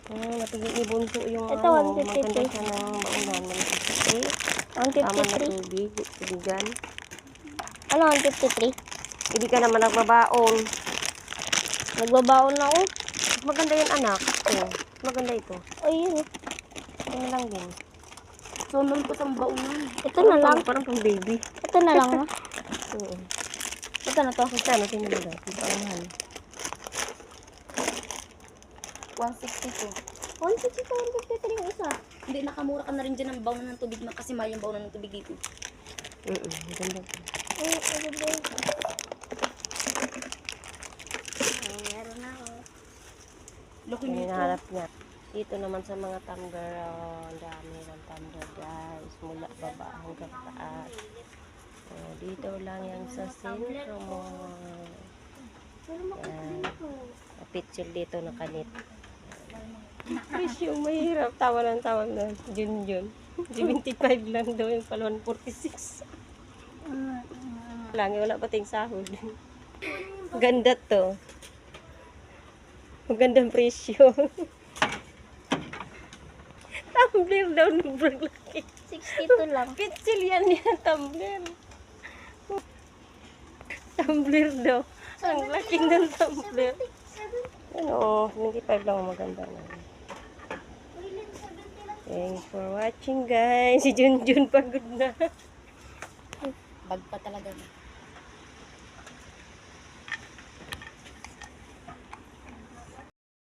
Natigil ni Bunso yung Ito, ano, 153. maganda siya ng baunan. 153. Tama na 153. tubig, tubigan. Ano, 153? Hindi ka naman nagbabaon. Nagbabaon ako. Mas maganda yun, anak. Oh, maganda ito. Ayun. Ito na lang din. Sunod ko sa baunan. Ito na lang. Parang pang baby. Ito na lang, no? Oo. Ito na to. Magkano tinulaga? Paunahan. 162. 153 yung isa. Hindi, nakamura ka na rin dyan ng baunan ng tubig na kasi mahal yung baunan ng tubig dito. Maganda. Ay, ano ba yun? Meron na ako. Laki Yan nito. hinahanap niya. Dito naman sa mga tumbler, ang dami ng tumbler guys. Mula baba hanggang taas. Dito lang yan sa sentro mo. Yan. Picture dito na kanit. Presyo, mahirap. Tawa na. Jun. 75 lang daw yung pala 146. Wala pa ting sahod. Ganda to. Magandang presyo. Tumbler daw ng laki. 62 lang. Pitsil yan, tumbler. Tumbler daw. Ang laki ng tumbler. Ano, 75 lang maganda na. Thanks for watching guys. Si Junjun pagod na. Bag pa talaga.